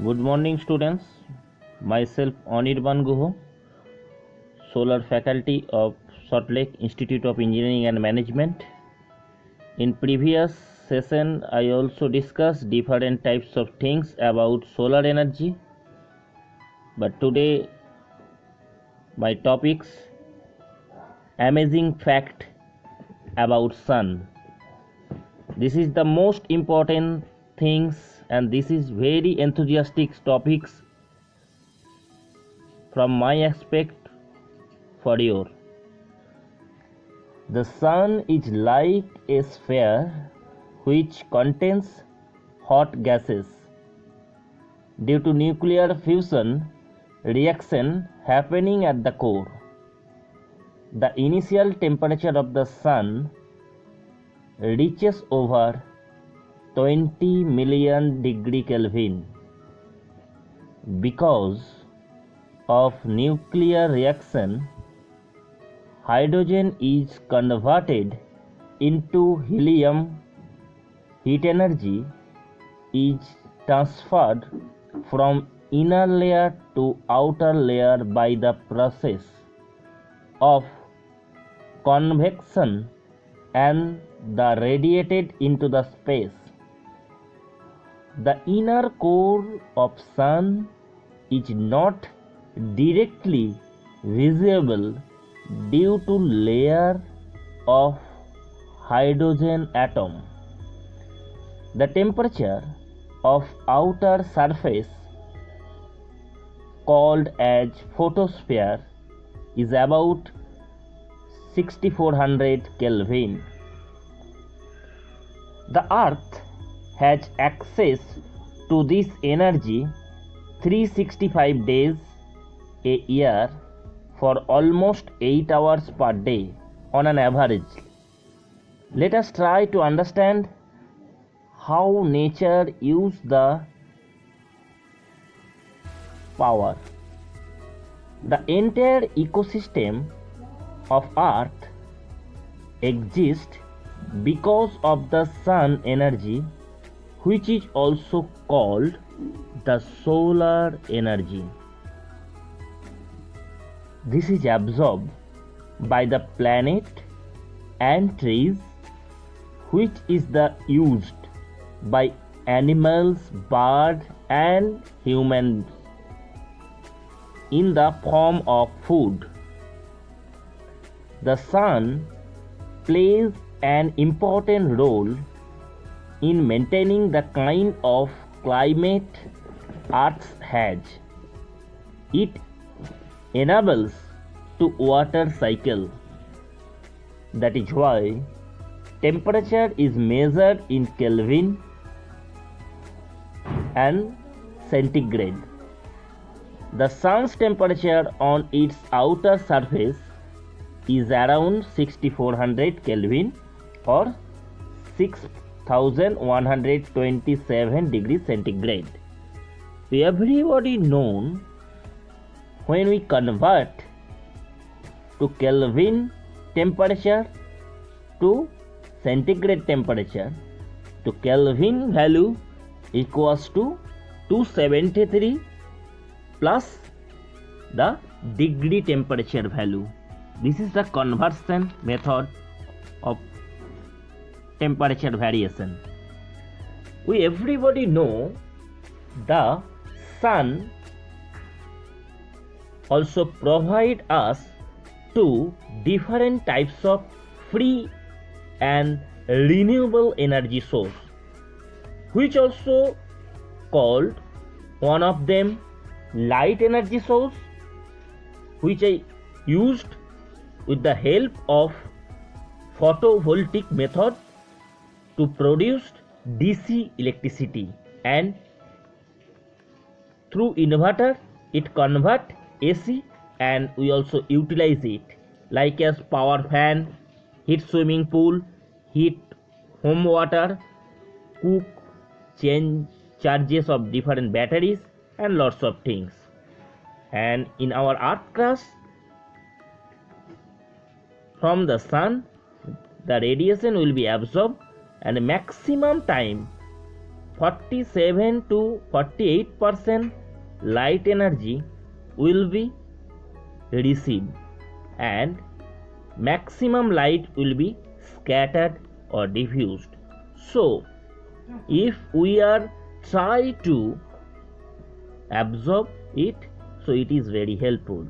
Good morning, students. Myself Anirban Guho, Solar Faculty of Salt Lake Institute of Engineering and Management. In previous session, I also discussed different types of things about solar energy. But today, my topics: amazing fact about sun. This is the most important things, and this is very enthusiastic topics from my aspect for you. The sun is like a sphere which contains hot gases. Due to nuclear fusion reaction happening at the core, the initial temperature of the sun reaches over 20 million degree Kelvin. Because of nuclear reaction, hydrogen is converted into helium. Heat energy is transferred from inner layer to outer layer by the process of convection and the radiated into the space. The inner core of sun is not directly visible due to layer of hydrogen atom. The temperature of outer surface, called as photosphere, is about 6400 Kelvin. The earth has access to this energy 365 days a year for almost 8 hours per day on an average. Let us try to understand how nature uses the power. The entire ecosystem of earth exists because of the sun energy, which is also called the solar energy. This is absorbed by the planet and trees, which is the used by animals, birds and humans in the form of food. The sun plays an important role in maintaining the kind of climate Earth has. It enables to water cycle. That is why temperature is measured in Kelvin and centigrade. The sun's temperature on its outer surface is around 6400 Kelvin or 6127 degrees centigrade. Everybody knows when we convert to Kelvin temperature to centigrade temperature, to Kelvin value equals to 273 plus the degree temperature value. This is the conversion method of temperature variation. We everybody know the sun also provide us two different types of free and renewable energy source, which also called one of them light energy source, which I used with the help of photovoltaic method to produce DC electricity, and through inverter it convert AC, and we also utilize it like as power fan, heat swimming pool, heat home water, cook, change charges of different batteries and lots of things. And in our earth crust, from the sun the radiation will be absorbed and maximum time 47 to 48% light energy will be received and maximum light will be scattered or diffused. So if we are try to absorb it, so it is very helpful.